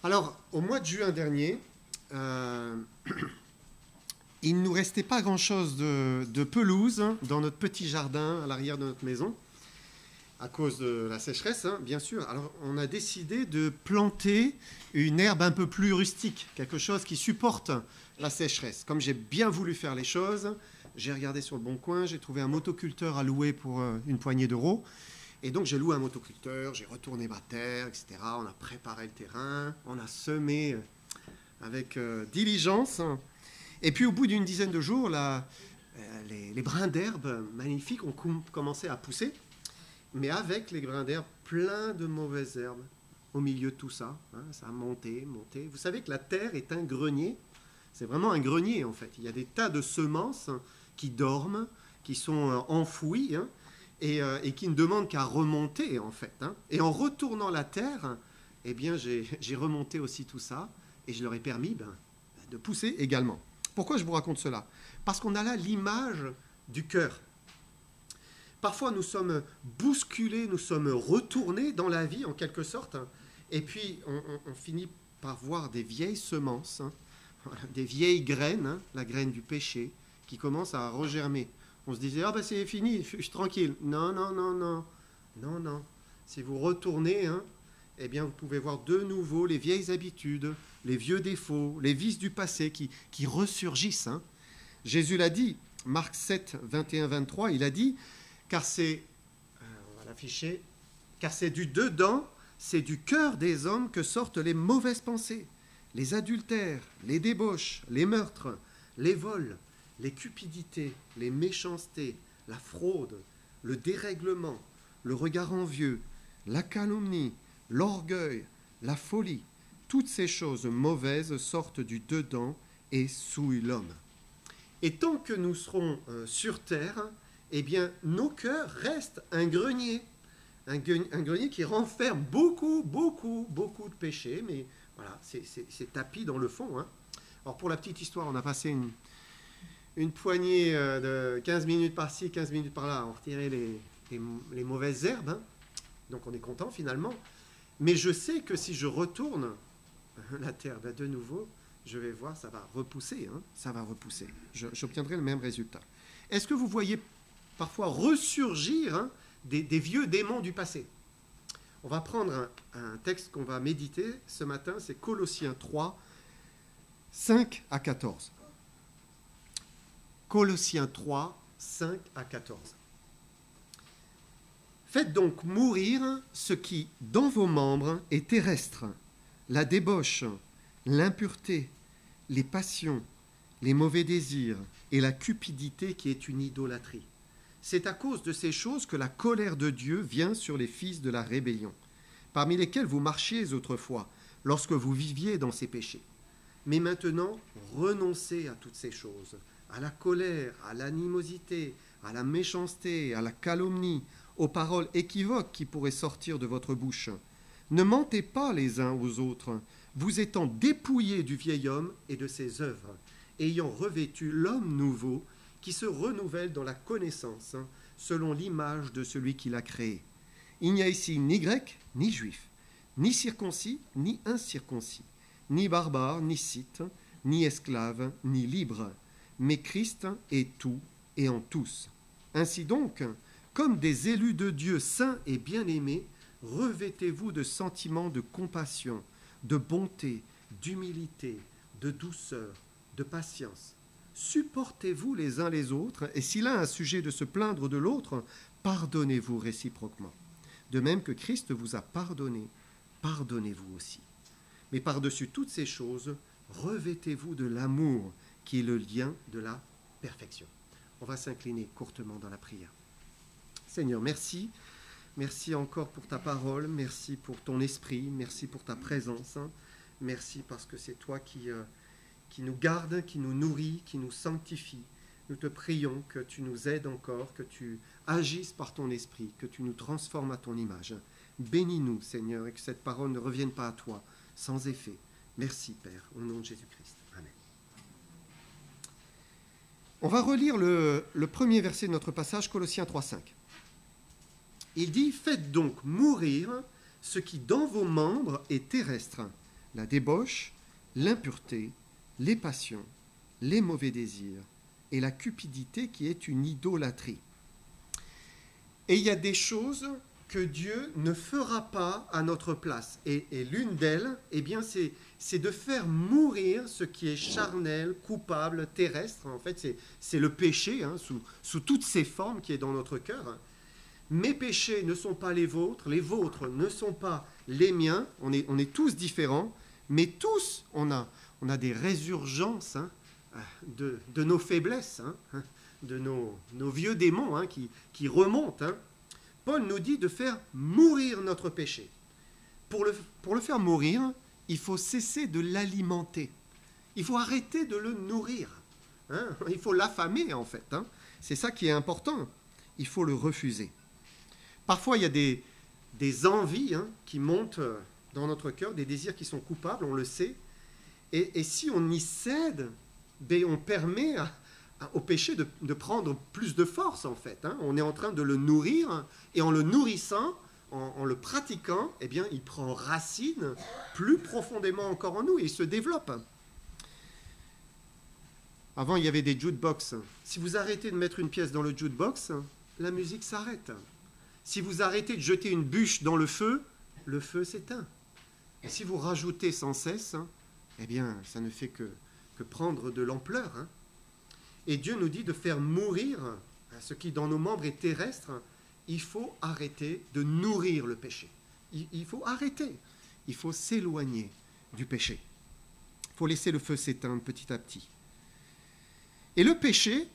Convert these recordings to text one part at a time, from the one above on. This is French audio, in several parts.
Alors, au mois de juin dernier, il ne nous restait pas grand-chose de pelouse dans notre petit jardin à l'arrière de notre maison, à cause de la sécheresse, bien sûr. Alors, on a décidé de planter une herbe un peu plus rustique, quelque chose qui supporte la sécheresse. Comme j'ai bien voulu faire les choses, j'ai regardé sur le Bon Coin, j'ai trouvé un motoculteur à louer pour une poignée d'euros. Et donc, j'ai loué un motoculteur, j'ai retourné ma terre, etc. On a préparé le terrain, on a semé avec diligence. Et puis, au bout d'une dizaine de jours, les brins d'herbe magnifiques ont commencé à pousser, mais avec les brins d'herbe, plein de mauvaises herbes au milieu de tout ça. Ça a monté, monté. Vous savez que la terre est un grenier. C'est vraiment un grenier, en fait. Il y a des tas de semences qui dorment, qui sont enfouies, et qui ne demandent qu'à remonter, en fait. Et en retournant la terre, eh bien, j'ai remonté aussi tout ça, et je leur ai permis de pousser également. Pourquoi je vous raconte cela? Parce qu'on a là l'image du cœur. Parfois, nous sommes bousculés, nous sommes retournés dans la vie, en quelque sorte, et puis on finit par voir des vieilles semences, voilà, des vieilles graines, la graine du péché, qui commence à regermer. On se disait, c'est fini, je suis tranquille. Non, non, non, non, non, non. Si vous retournez, eh bien, vous pouvez voir de nouveau les vieilles habitudes, les vieux défauts, les vices du passé qui ressurgissent. Jésus l'a dit, Marc 7, 21, 23, il a dit, car c'est, on va l'afficher, car c'est du dedans, c'est du cœur des hommes que sortent les mauvaises pensées, les adultères, les débauches, les meurtres, les vols, les cupidités, les méchancetés, la fraude, le dérèglement, le regard envieux, la calomnie, l'orgueil, la folie. Toutes ces choses mauvaises sortent du dedans et souillent l'homme. Et tant que nous serons sur terre, eh bien, nos cœurs restent un grenier qui renferme beaucoup, beaucoup, beaucoup de péchés, mais voilà, c'est tapis dans le fond. Alors, pour la petite histoire, on a passé une poignée de 15 minutes par-ci, 15 minutes par-là, à en retirer les mauvaises herbes, donc on est content finalement. Mais je sais que si je retourne la terre de nouveau, je vais voir, ça va repousser, ça va repousser. J'obtiendrai le même résultat. Est-ce que vous voyez parfois ressurgir des vieux démons du passé? On va prendre un texte qu'on va méditer ce matin, c'est Colossiens 3, 5 à 14. Colossiens 3, 5 à 14. Faites donc mourir ce qui, dans vos membres, est terrestre, la débauche, l'impureté, les passions, les mauvais désirs et la cupidité qui est une idolâtrie. C'est à cause de ces choses que la colère de Dieu vient sur les fils de la rébellion, parmi lesquels vous marchiez autrefois, lorsque vous viviez dans ces péchés. Mais maintenant, renoncez à toutes ces choses, à la colère, à l'animosité, à la méchanceté, à la calomnie, aux paroles équivoques qui pourraient sortir de votre bouche. Ne mentez pas les uns aux autres, vous étant dépouillés du vieil homme et de ses œuvres, ayant revêtu l'homme nouveau qui se renouvelle dans la connaissance, selon l'image de celui qui l'a créé. Il n'y a ici ni grec, ni juif, ni circoncis, ni incirconcis, ni barbare, ni scythe, ni esclave, ni libre, mais Christ est tout et en tous. Ainsi donc, comme des élus de Dieu saints et bien-aimés, revêtez-vous de sentiments de compassion, de bonté, d'humilité, de douceur, de patience. Supportez-vous les uns les autres, et si l'un a sujet de se plaindre de l'autre, pardonnez-vous réciproquement. De même que Christ vous a pardonné, pardonnez-vous aussi. Mais par-dessus toutes ces choses, revêtez-vous de l'amour, qui est le lien de la perfection. On va s'incliner courtement dans la prière. Seigneur, merci. Merci encore pour ta parole, merci pour ton esprit, merci pour ta présence. Merci parce que c'est toi qui nous garde, qui nous nourrit, qui nous sanctifie. Nous te prions que tu nous aides encore, que tu agisses par ton esprit, que tu nous transformes à ton image. Bénis-nous, Seigneur, et que cette parole ne revienne pas à toi sans effet. Merci, Père, au nom de Jésus-Christ. Amen. On va relire le premier verset de notre passage, Colossiens 3, 5. Il dit « Faites donc mourir ce qui dans vos membres est terrestre, la débauche, l'impureté, les passions, les mauvais désirs et la cupidité qui est une idolâtrie. Et il y a des choses que Dieu ne fera pas à notre place. Et l'une d'elles, eh bien, c'est de faire mourir ce qui est charnel, coupable, terrestre. En fait, c'est le péché, hein, sous toutes ses formes qui est dans notre cœur. Mes péchés ne sont pas les vôtres ne sont pas les miens. On est tous différents, mais tous, on a des résurgences, hein, de nos faiblesses, hein, de nos vieux démons, hein, qui remontent. Hein. Paul nous dit de faire mourir notre péché. Pour le faire mourir, il faut cesser de l'alimenter. Il faut arrêter de le nourrir. Hein. Il faut l'affamer, en fait. Hein. C'est ça qui est important. Il faut le refuser. Parfois, il y a des envies, hein, qui montent dans notre cœur, des désirs qui sont coupables, on le sait. Et si on y cède, ben, on permet au péché de prendre plus de force, en fait. Hein. On est en train de le nourrir, et en le nourrissant, en le pratiquant, eh bien, il prend racine plus profondément encore en nous, et il se développe. Avant, il y avait des jukebox. Si vous arrêtez de mettre une pièce dans le jukebox, la musique s'arrête. Si vous arrêtez de jeter une bûche dans le feu s'éteint. Et si vous rajoutez sans cesse, eh bien, ça ne fait que prendre de l'ampleur. Hein. Et Dieu nous dit de faire mourir ce qui dans nos membres est terrestre. Il faut arrêter de nourrir le péché. Il faut arrêter. Il faut s'éloigner du péché. Il faut laisser le feu s'éteindre petit à petit. Et le péché,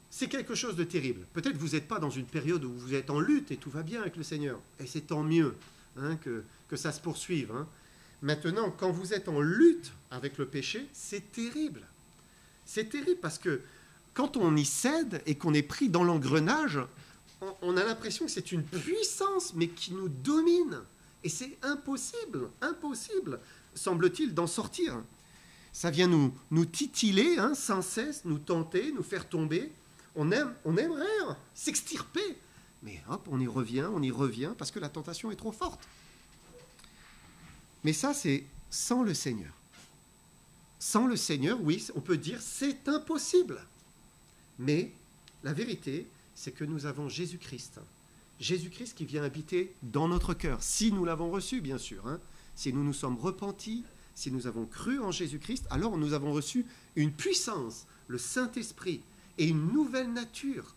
c'est quelque chose de terrible. Peut-être que vous n'êtes pas dans une période où vous êtes en lutte et tout va bien avec le Seigneur. Et c'est tant mieux, hein, que ça se poursuive. Hein. Maintenant, quand vous êtes en lutte avec le péché, c'est terrible. C'est terrible parce que quand on y cède et qu'on est pris dans l'engrenage, on a l'impression que c'est une puissance, mais qui nous domine. Et c'est impossible, semble-t-il, d'en sortir. Ça vient nous titiller, hein, sans cesse, nous tenter, nous faire tomber. On aimerait s'extirper, mais hop, on y revient, parce que la tentation est trop forte. Mais ça, c'est sans le Seigneur. Sans le Seigneur, oui, on peut dire c'est impossible. Mais la vérité, c'est que nous avons Jésus-Christ. Jésus-Christ qui vient habiter dans notre cœur, si nous l'avons reçu, bien sûr. Hein. Si nous nous sommes repentis, si nous avons cru en Jésus-Christ, alors nous avons reçu une puissance, le Saint-Esprit, et une nouvelle nature,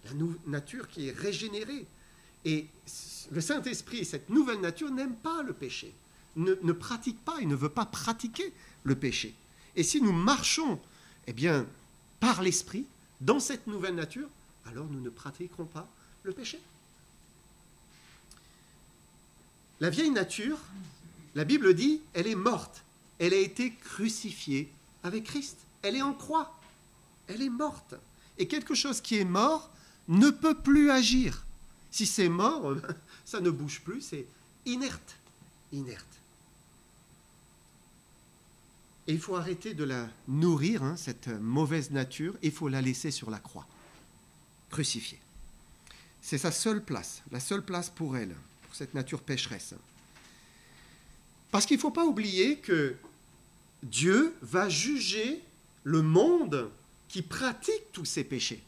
la nature qui est régénérée. Et le Saint-Esprit, cette nouvelle nature, n'aime pas le péché, ne pratique pas, il ne veut pas pratiquer le péché. Et si nous marchons, eh bien, par l'Esprit, dans cette nouvelle nature, alors nous ne pratiquerons pas le péché. La vieille nature, la Bible dit, elle est morte. Elle a été crucifiée avec Christ. Elle est en croix. Elle est morte. Et quelque chose qui est mort ne peut plus agir. Si c'est mort, ça ne bouge plus, c'est inerte. Inerte. Et il faut arrêter de la nourrir, hein, cette mauvaise nature, et il faut la laisser sur la croix, crucifiée. C'est sa seule place, la seule place pour elle, pour cette nature pécheresse. Parce qu'il ne faut pas oublier que Dieu va juger le monde qui pratique tous ces péchés.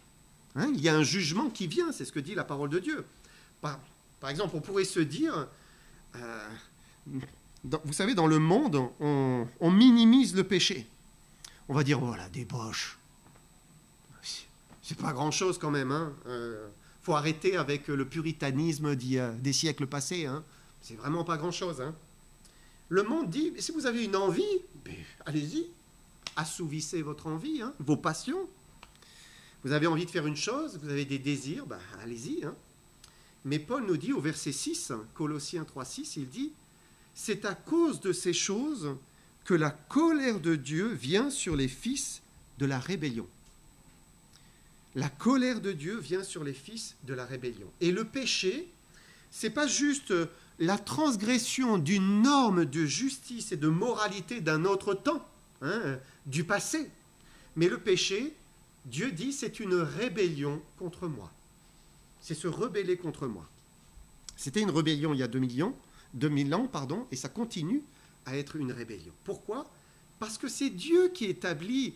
Hein, il y a un jugement qui vient, c'est ce que dit la parole de Dieu. Par exemple, on pourrait se dire, vous savez, dans le monde, on minimise le péché. On va dire, oh la débauche, c'est pas grand-chose quand même. Hein. Faut arrêter avec le puritanisme des siècles passés. Hein. C'est vraiment pas grand-chose. Hein. Le monde dit, si vous avez une envie, allez-y, assouvissez votre envie, hein, vos passions. Vous avez envie de faire une chose, vous avez des désirs, allez-y. Hein. Mais Paul nous dit au verset 6, Colossiens 3,6, il dit, c'est à cause de ces choses que la colère de Dieu vient sur les fils de la rébellion. La colère de Dieu vient sur les fils de la rébellion. Et le péché, c'est pas juste la transgression d'une norme de justice et de moralité d'un autre temps, hein, du passé. Mais le péché, Dieu dit, c'est une rébellion contre moi. C'est se rebeller contre moi. C'était une rébellion il y a 2000 ans, et ça continue à être une rébellion. Pourquoi? Parce que c'est Dieu qui établit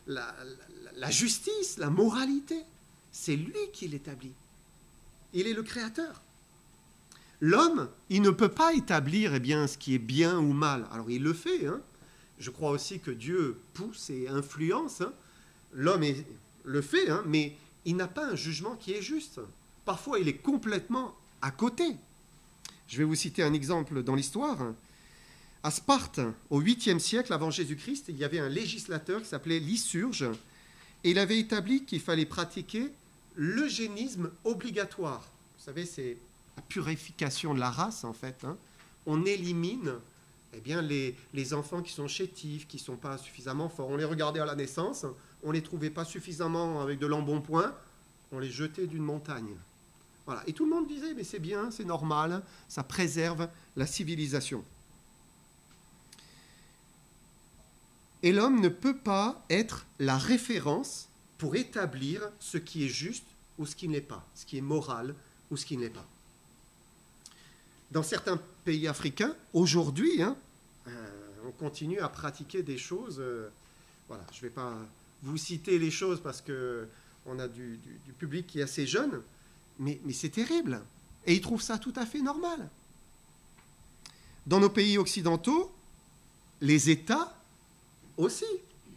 la justice, la moralité. C'est lui qui l'établit. Il est le créateur. L'homme, il ne peut pas établir ce qui est bien ou mal. Alors il le fait. Je crois aussi que Dieu pousse et influence. L'homme le fait, mais il n'a pas un jugement qui est juste. Parfois, il est complètement à côté. Je vais vous citer un exemple dans l'histoire. À Sparte, au 8e siècle avant Jésus-Christ, il y avait un législateur qui s'appelait Lycurge, et il avait établi qu'il fallait pratiquer l'eugénisme obligatoire. Vous savez, c'est la purification de la race, en fait. On élimine les enfants qui sont chétifs, qui ne sont pas suffisamment forts. On les regardait à la naissance, on ne les trouvait pas suffisamment avec de l'embonpoint, on les jetait d'une montagne. Voilà. Et tout le monde disait, mais c'est bien, c'est normal, ça préserve la civilisation. Et l'homme ne peut pas être la référence pour établir ce qui est juste ou ce qui ne l'est pas, ce qui est moral ou ce qui ne l'est pas. Dans certains pays africains, aujourd'hui, on continue à pratiquer des choses. Voilà, je ne vais pas vous citer les choses parce qu'on a du public qui est assez jeune, mais c'est terrible. Et ils trouvent ça tout à fait normal. Dans nos pays occidentaux, les États aussi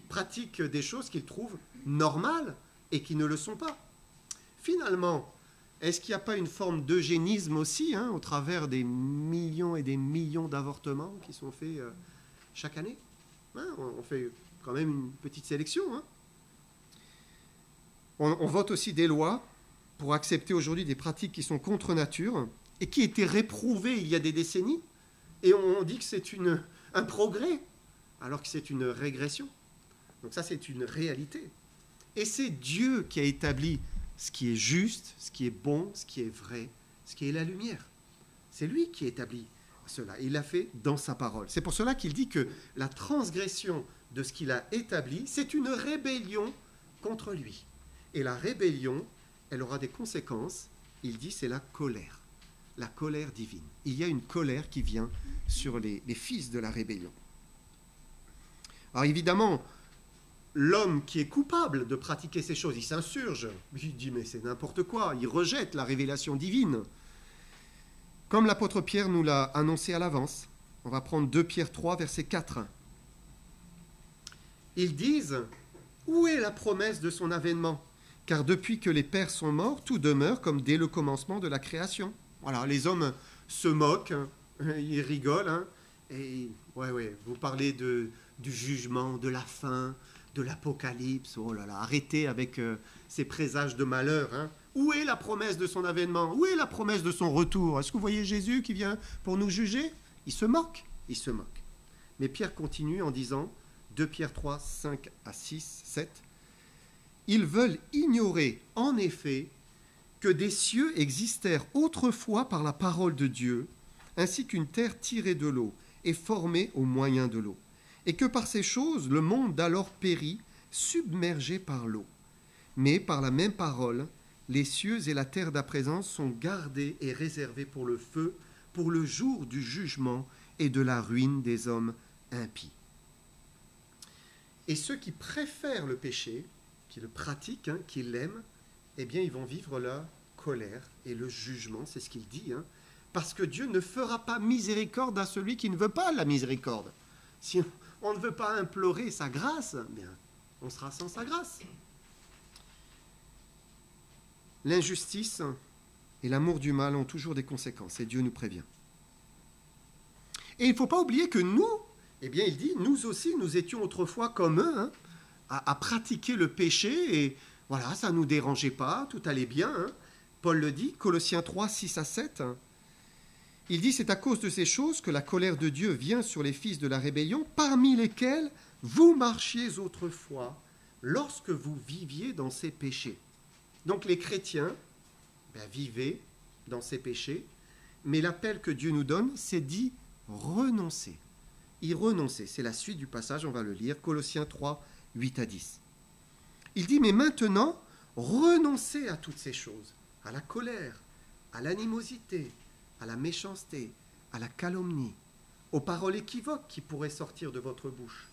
pratiquent des choses qu'ils trouvent normales et qui ne le sont pas. Finalement, est-ce qu'il n'y a pas une forme d'eugénisme aussi, au travers des millions et des millions d'avortements qui sont faits chaque année? On fait quand même une petite sélection. On vote aussi des lois pour accepter aujourd'hui des pratiques qui sont contre nature et qui étaient réprouvées il y a des décennies. Et on dit que c'est un progrès, alors que c'est une régression. Donc ça, c'est une réalité. Et c'est Dieu qui a établi ce qui est juste, ce qui est bon, ce qui est vrai, ce qui est la lumière. C'est lui qui établit cela. Il l'a fait dans sa parole. C'est pour cela qu'il dit que la transgression de ce qu'il a établi, c'est une rébellion contre lui. Et la rébellion, elle aura des conséquences. Il dit, c'est la colère divine. Il y a une colère qui vient sur les fils de la rébellion. Alors évidemment, l'homme qui est coupable de pratiquer ces choses, il s'insurge. Il dit, mais c'est n'importe quoi. Il rejette la révélation divine. Comme l'apôtre Pierre nous l'a annoncé à l'avance. On va prendre 2 Pierre 3, verset 4. Ils disent, où est la promesse de son avènement? Car depuis que les pères sont morts, tout demeure comme dès le commencement de la création. Voilà, les hommes se moquent, ils rigolent. Et vous parlez du jugement, de la fin, de l'apocalypse. Oh là là, arrêtez avec ces présages de malheur. Où est la promesse de son avènement? Où est la promesse de son retour? Est-ce que vous voyez Jésus qui vient pour nous juger? Il se moque. Mais Pierre continue en disant, 2 Pierre 3, 5 à 6, 7, ils veulent ignorer en effet que des cieux existèrent autrefois par la parole de Dieu, ainsi qu'une terre tirée de l'eau et formée au moyen de l'eau, et que par ces choses le monde d'alors périt, submergé par l'eau. Mais par la même parole, les cieux et la terre d'à présent sont gardés et réservés pour le feu, pour le jour du jugement et de la ruine des hommes impies. Et ceux qui préfèrent le péché, qui le pratiquent, qui l'aiment, eh bien, ils vont vivre la colère et le jugement, c'est ce qu'il dit, parce que Dieu ne fera pas miséricorde à celui qui ne veut pas la miséricorde. Si on ne veut pas implorer sa grâce, bien, on sera sans sa grâce. L'injustice et l'amour du mal ont toujours des conséquences, et Dieu nous prévient. Et il ne faut pas oublier que nous, eh bien, il dit, nous aussi, nous étions autrefois comme eux, à pratiquer le péché, et voilà, ça ne nous dérangeait pas, tout allait bien. Paul le dit, Colossiens 3, 6 à 7. Il dit, c'est à cause de ces choses que la colère de Dieu vient sur les fils de la rébellion, parmi lesquels vous marchiez autrefois, lorsque vous viviez dans ces péchés. Donc les chrétiens vivaient dans ces péchés, mais l'appel que Dieu nous donne, c'est d'y renoncer. Y renoncer, c'est la suite du passage, on va le lire, Colossiens 3, 8 à 10. Il dit, mais maintenant, renoncez à toutes ces choses, à la colère, à l'animosité, à la méchanceté, à la calomnie, aux paroles équivoques qui pourraient sortir de votre bouche.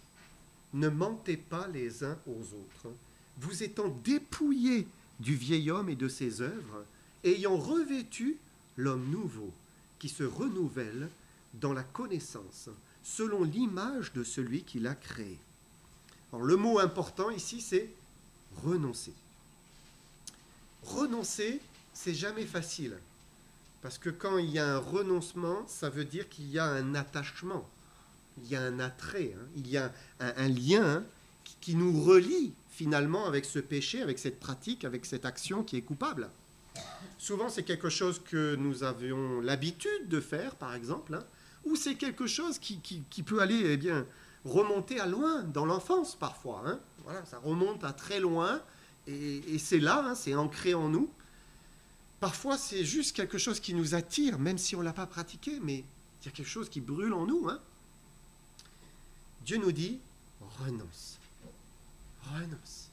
Ne mentez pas les uns aux autres, vous étant dépouillés du vieil homme et de ses œuvres, ayant revêtu l'homme nouveau, qui se renouvelle dans la connaissance, selon l'image de celui qui l'a créé. Alors, le mot important ici, c'est renoncer. Renoncer, c'est jamais facile. Parce que quand il y a un renoncement, ça veut dire qu'il y a un attachement, il y a un attrait, il y a un lien qui nous relie finalement avec ce péché, avec cette pratique, avec cette action qui est coupable. Souvent, c'est quelque chose que nous avions l'habitude de faire, par exemple, ou c'est quelque chose qui peut aller remonter à loin, dans l'enfance parfois. Voilà, ça remonte à très loin, et c'est là, c'est ancré en nous. Parfois, c'est juste quelque chose qui nous attire, même si on ne l'a pas pratiqué, mais il y a quelque chose qui brûle en nous. Dieu nous dit, renonce, renonce,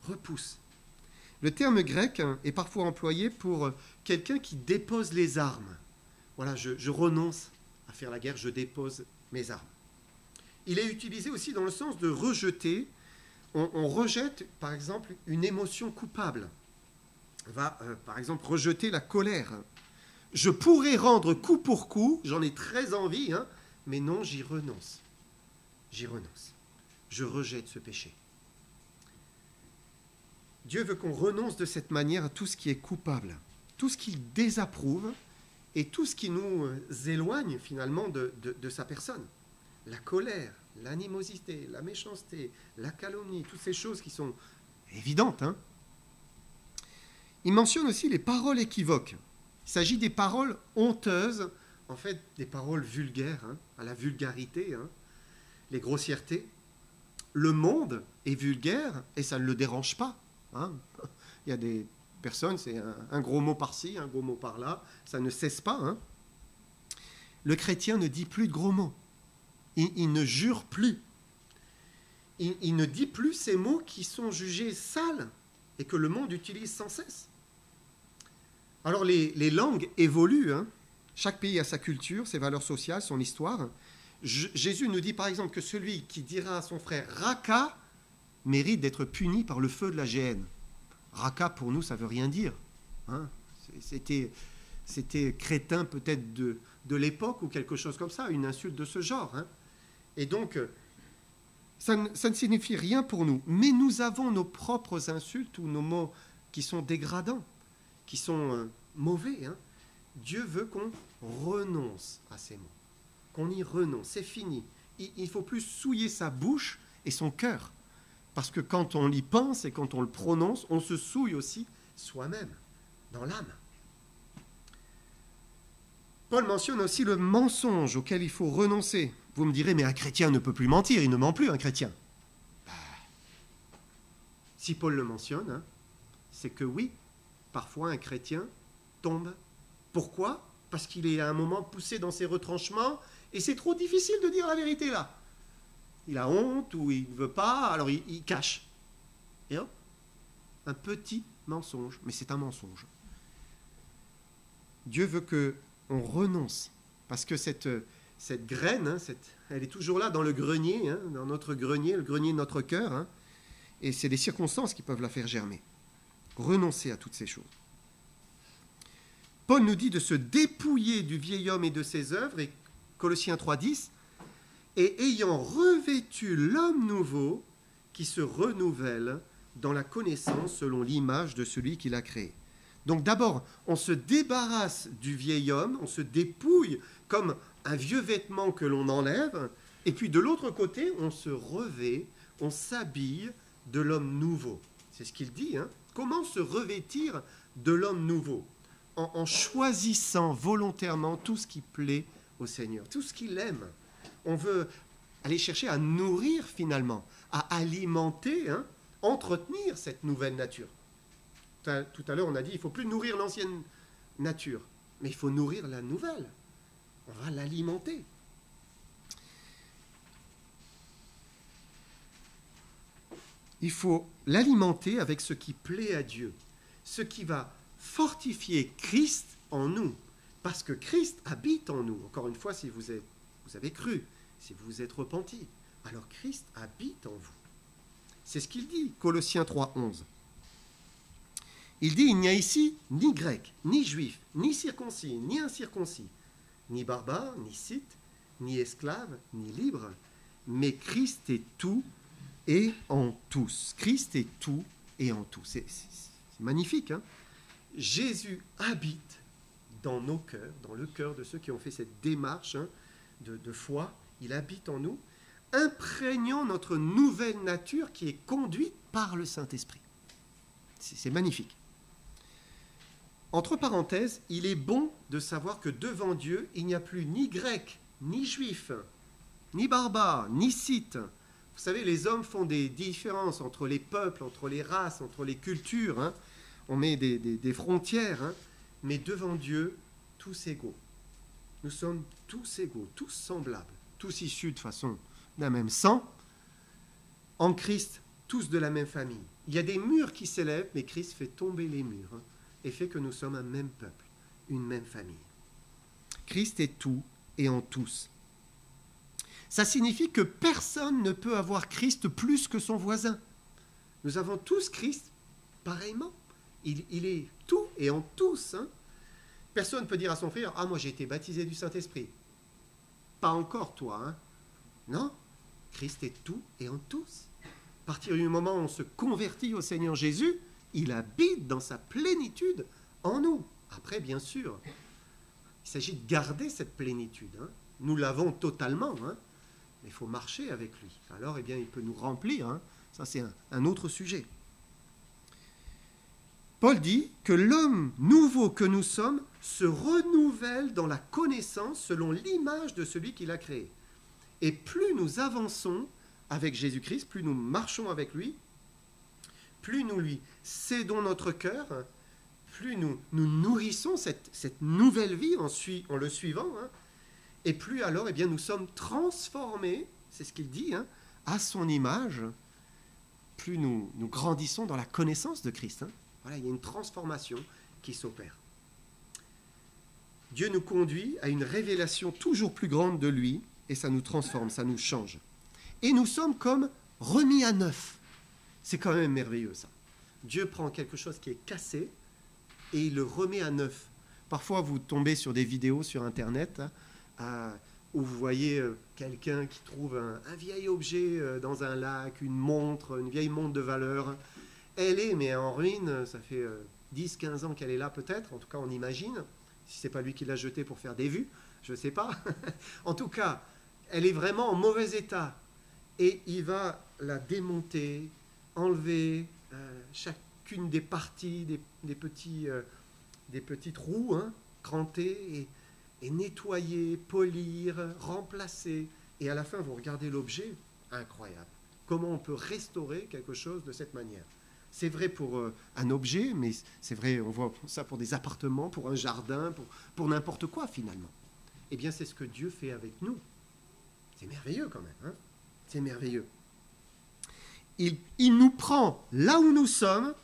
repousse. Le terme grec est parfois employé pour quelqu'un qui dépose les armes. Voilà, je renonce à faire la guerre, je dépose mes armes. Il est utilisé aussi dans le sens de rejeter. On rejette, par exemple, une émotion coupable. On va, par exemple, rejeter la colère. Je pourrais rendre coup pour coup, j'en ai très envie, mais non, j'y renonce. J'y renonce. Je rejette ce péché. Dieu veut qu'on renonce de cette manière à tout ce qui est coupable, tout ce qu'il désapprouve et tout ce qui nous éloigne finalement de sa personne. La colère, l'animosité, la méchanceté, la calomnie, toutes ces choses qui sont évidentes. Il mentionne aussi les paroles équivoques. Il s'agit des paroles honteuses, en fait des paroles vulgaires, à la vulgarité, les grossièretés. Le monde est vulgaire et ça ne le dérange pas. Il y a des personnes, c'est un gros mot par-ci, un gros mot par-là, ça ne cesse pas. Le chrétien ne dit plus de gros mots. Il ne jure plus. Il ne dit plus ces mots qui sont jugés sales et que le monde utilise sans cesse. Alors les langues évoluent. Chaque pays a sa culture, ses valeurs sociales, son histoire. Jésus nous dit par exemple que celui qui dira à son frère « Raka » mérite d'être puni par le feu de la géhenne. Raka, pour nous, ça ne veut rien dire. C'était crétin peut-être de l'époque ou quelque chose comme ça, une insulte de ce genre. Et donc, ça ne signifie rien pour nous. Mais nous avons nos propres insultes ou nos mots qui sont dégradants, qui sont mauvais. Dieu veut qu'on renonce à ces mots, qu'on y renonce. C'est fini. Il ne faut plus souiller sa bouche et son cœur. Parce que quand on y pense et quand on le prononce, on se souille aussi soi-même, dans l'âme. Paul mentionne aussi le mensonge auquel il faut renoncer. Vous me direz, mais un chrétien ne peut plus mentir, il ne ment plus, un chrétien. Si Paul le mentionne, c'est que oui, parfois un chrétien tombe. Pourquoi ? Parce qu'il est à un moment poussé dans ses retranchements et c'est trop difficile de dire la vérité là. Il a honte ou il ne veut pas, alors il cache. Et hop, un petit mensonge, mais c'est un mensonge. Dieu veut qu'on renonce, parce que cette graine, elle est toujours là dans le grenier, dans notre grenier, le grenier de notre cœur, et c'est les circonstances qui peuvent la faire germer. Renoncer à toutes ces choses. Paul nous dit de se dépouiller du vieil homme et de ses œuvres, et Colossiens 3,10, et ayant revêtu l'homme nouveau qui se renouvelle dans la connaissance selon l'image de celui qui l'a créé. Donc d'abord, on se débarrasse du vieil homme, on se dépouille comme un vieux vêtement que l'on enlève, et puis de l'autre côté, on se revêt, on s'habille de l'homme nouveau. C'est ce qu'il dit. Comment se revêtir de l'homme nouveau ? En choisissant volontairement tout ce qui plaît au Seigneur, tout ce qu'il aime. On veut aller chercher à nourrir finalement, à alimenter, entretenir cette nouvelle nature. Tout à l'heure, on a dit il ne faut plus nourrir l'ancienne nature, mais il faut nourrir la nouvelle. On va l'alimenter. Il faut l'alimenter avec ce qui plaît à Dieu, ce qui va fortifier Christ en nous, parce que Christ habite en nous. Encore une fois, si vous êtes vous avez cru, si vous vous êtes repenti, alors Christ habite en vous. C'est ce qu'il dit, Colossiens 3, 11. Il dit, il n'y a ici ni grec, ni juif, ni circoncis, ni incirconcis, ni barbare, ni scythe, ni esclave, ni libre, mais Christ est tout et en tous. Christ est tout et en tous. C'est magnifique, hein? Jésus habite dans nos cœurs, dans le cœur de ceux qui ont fait cette démarche, hein, de foi. Il habite en nous, imprégnant notre nouvelle nature qui est conduite par le Saint-Esprit. C'est magnifique. Entre parenthèses, il est bon de savoir que devant Dieu, il n'y a plus ni grec, ni juif, ni barbare, ni scythe. Vous savez, les hommes font des différences entre les peuples, entre les races, entre les cultures, hein. On met des frontières, hein. Mais devant Dieu, tous égaux. Nous sommes tous égaux, tous semblables, tous issus de façon d'un même sang, en Christ, tous de la même famille. Il y a des murs qui s'élèvent, mais Christ fait tomber les murs, hein, et fait que nous sommes un même peuple, une même famille. Christ est tout et en tous. Ça signifie que personne ne peut avoir Christ plus que son voisin. Nous avons tous Christ pareillement. Il est tout et en tous, hein. Personne ne peut dire à son frère, « Ah, moi j'ai été baptisé du Saint-Esprit. » Pas encore toi, hein. Non, Christ est tout et en tous. À partir du moment où on se convertit au Seigneur Jésus, il habite dans sa plénitude en nous. Après, bien sûr, il s'agit de garder cette plénitude, hein. Nous l'avons totalement, hein. Mais il faut marcher avec lui. Alors, eh bien, il peut nous remplir, hein. Ça, c'est un autre sujet. Paul dit que l'homme nouveau que nous sommes se renouvelle dans la connaissance selon l'image de celui qui l'a créé. Et plus nous avançons avec Jésus-Christ, plus nous marchons avec lui, plus nous lui cédons notre cœur, plus nous nourrissons cette nouvelle vie en le suivant, hein, et plus alors eh bien, nous sommes transformés, c'est ce qu'il dit, hein, à son image, plus nous grandissons dans la connaissance de Christ, hein. Voilà, il y a une transformation qui s'opère. Dieu nous conduit à une révélation toujours plus grande de lui, et ça nous transforme, ça nous change. Et nous sommes comme remis à neuf. C'est quand même merveilleux, ça. Dieu prend quelque chose qui est cassé, et il le remet à neuf. Parfois, vous tombez sur des vidéos sur Internet, hein, où vous voyez quelqu'un qui trouve un vieil objet dans un lac, une montre, une vieille montre de valeur. Elle est, mais en ruine, ça fait 10-15 ans qu'elle est là peut-être, en tout cas on imagine, si ce n'est pas lui qui l'a jetée pour faire des vues, je ne sais pas. En tout cas, elle est vraiment en mauvais état. Et il va la démonter, enlever chacune des parties, des petits trous, hein, cranter, et nettoyer, polir, remplacer. Et à la fin, vous regardez l'objet, incroyable. Comment on peut restaurer quelque chose de cette manière? C'est vrai pour un objet, mais c'est vrai, on voit ça pour des appartements, pour un jardin, pour n'importe quoi finalement. Eh bien, c'est ce que Dieu fait avec nous. C'est merveilleux quand même, hein? C'est merveilleux. Il nous prend là où nous sommes,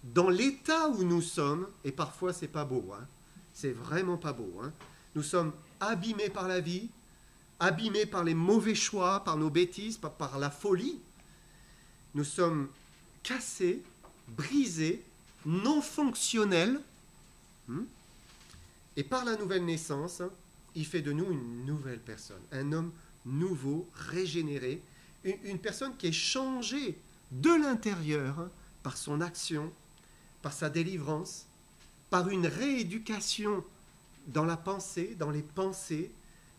dans l'état où nous sommes, et parfois c'est pas beau, hein? C'est vraiment pas beau, hein? Nous sommes abîmés par la vie, abîmés par les mauvais choix, par nos bêtises, par la folie. Nous sommes cassés, brisés, non fonctionnels. Et par la nouvelle naissance, il fait de nous une nouvelle personne, un homme nouveau, régénéré, une personne qui est changée de l'intérieur par son action, par sa délivrance, par une rééducation dans la pensée, dans les pensées,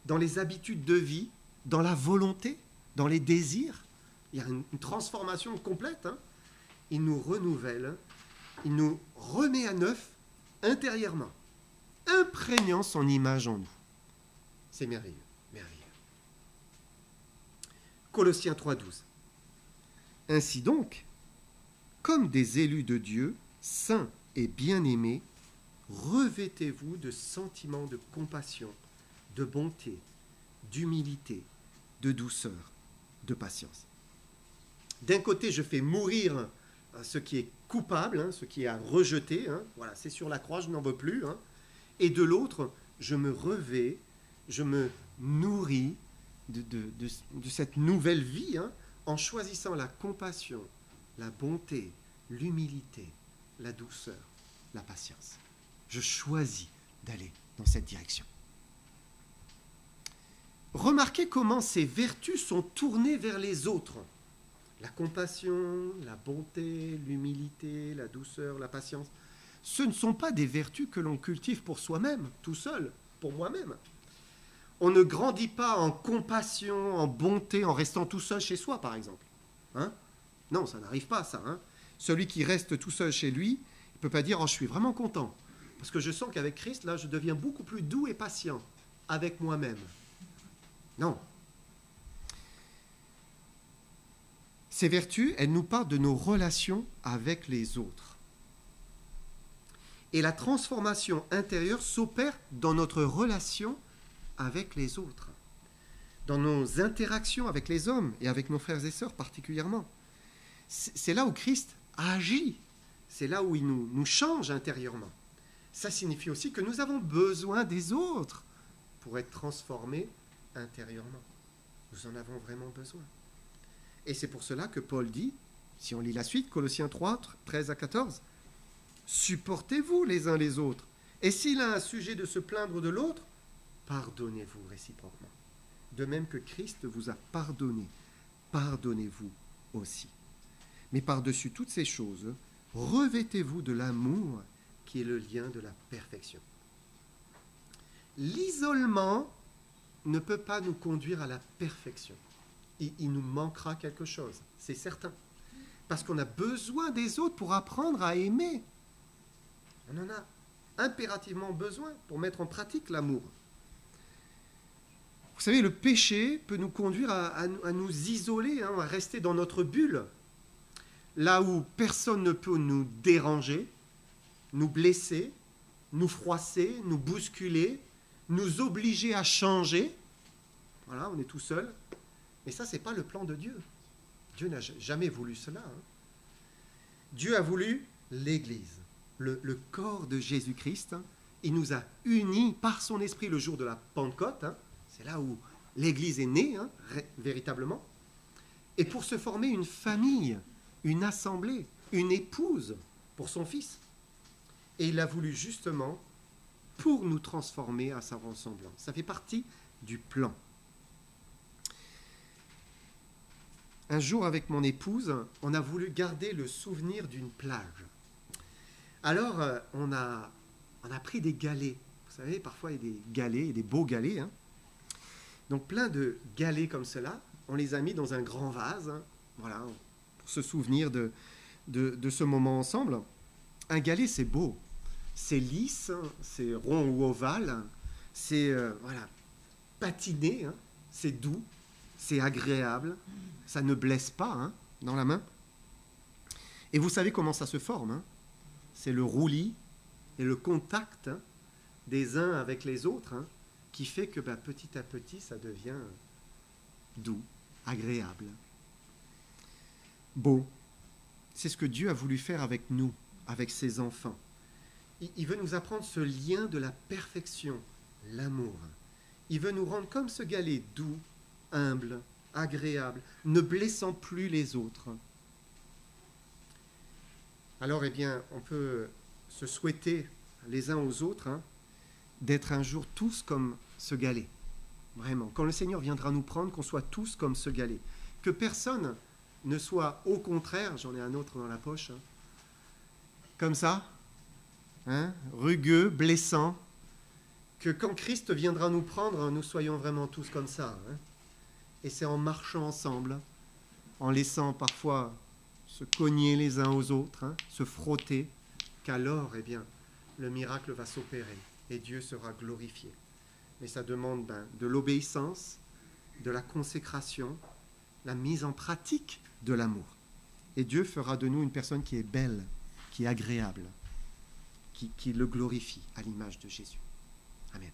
dans les habitudes de vie, dans la volonté, dans les désirs. Il y a une transformation complète, hein. Il nous renouvelle, il nous remet à neuf intérieurement, imprégnant son image en nous. C'est merveilleux, merveilleux. Colossiens 3,12. Ainsi donc, comme des élus de Dieu, saints et bien-aimés, revêtez-vous de sentiments de compassion, de bonté, d'humilité, de douceur, de patience. D'un côté, je fais mourir ce qui est coupable, hein, ce qui est à rejeter, hein, voilà, c'est sur la croix, je n'en veux plus, hein, et de l'autre, je me revais, je me nourris de cette nouvelle vie, hein, en choisissant la compassion, la bonté, l'humilité, la douceur, la patience. Je choisis d'aller dans cette direction. Remarquez comment ces vertus sont tournées vers les autres. La compassion, la bonté, l'humilité, la douceur, la patience. Ce ne sont pas des vertus que l'on cultive pour soi-même, tout seul, pour moi-même. On ne grandit pas en compassion, en bonté, en restant tout seul chez soi, par exemple. Hein? Non, ça n'arrive pas, ça. Hein? Celui qui reste tout seul chez lui, il ne peut pas dire « Oh, je suis vraiment content ». Parce que je sens qu'avec Christ, là, je deviens beaucoup plus doux et patient avec moi-même. Non. Ces vertus, elles nous parlent de nos relations avec les autres. Et la transformation intérieure s'opère dans notre relation avec les autres, dans nos interactions avec les hommes et avec nos frères et sœurs particulièrement. C'est là où Christ agit, c'est là où il nous change intérieurement. Ça signifie aussi que nous avons besoin des autres pour être transformés intérieurement. Nous en avons vraiment besoin. Et c'est pour cela que Paul dit, si on lit la suite, Colossiens 3, 13 à 14, « Supportez-vous les uns les autres, et s'il a un sujet de se plaindre de l'autre, pardonnez-vous réciproquement. De même que Christ vous a pardonné, pardonnez-vous aussi. Mais par-dessus toutes ces choses, revêtez-vous de l'amour qui est le lien de la perfection. » L'isolement ne peut pas nous conduire à la perfection. Il nous manquera quelque chose, c'est certain. Parce qu'on a besoin des autres pour apprendre à aimer. On en a impérativement besoin pour mettre en pratique l'amour. Vous savez, le péché peut nous conduire à nous isoler, hein, à rester dans notre bulle, là où personne ne peut nous déranger, nous blesser, nous froisser, nous bousculer, nous obliger à changer. Voilà, on est tout seul. Mais ça, ce n'est pas le plan de Dieu. Dieu n'a jamais voulu cela. Hein. Dieu a voulu l'Église, le corps de Jésus-Christ. Hein. Il nous a unis par son esprit le jour de la Pentecôte. Hein. C'est là où l'Église est née, hein, véritablement. Et pour se former une famille, une assemblée, une épouse pour son Fils. Et il a voulu justement pour nous transformer à sa ressemblance. Ça fait partie du plan. Un jour, avec mon épouse, on a voulu garder le souvenir d'une plage. Alors, on a pris des galets. Vous savez, parfois, il y a des galets, des beaux galets. Hein. Donc, plein de galets comme cela. On les a mis dans un grand vase. Hein, voilà, pour se souvenir de ce moment ensemble. Un galet, c'est beau. C'est lisse, c'est rond ou ovale. C'est, voilà, patiné. Hein, c'est doux. C'est agréable, ça ne blesse pas hein, dans la main. Et vous savez comment ça se forme. Hein. C'est le roulis et le contact hein, des uns avec les autres hein, qui fait que petit à petit, ça devient doux, agréable, beau. C'est ce que Dieu a voulu faire avec nous, avec ses enfants. Il veut nous apprendre ce lien de la perfection, l'amour. Il veut nous rendre comme ce galet doux, humble, agréable, ne blessant plus les autres. Alors, eh bien, on peut se souhaiter les uns aux autres hein, d'être un jour tous comme ce galet. Vraiment. Quand le Seigneur viendra nous prendre, qu'on soit tous comme ce galet. Que personne ne soit au contraire, j'en ai un autre dans la poche, hein, comme ça, hein, rugueux, blessant. Que quand Christ viendra nous prendre, nous soyons vraiment tous comme ça. Hein. Et c'est en marchant ensemble, en laissant parfois se cogner les uns aux autres, hein, se frotter, qu'alors, eh bien, le miracle va s'opérer et Dieu sera glorifié. Mais ça demande de l'obéissance, de la consécration, la mise en pratique de l'amour. Et Dieu fera de nous une personne qui est belle, qui est agréable, qui le glorifie à l'image de Jésus. Amen.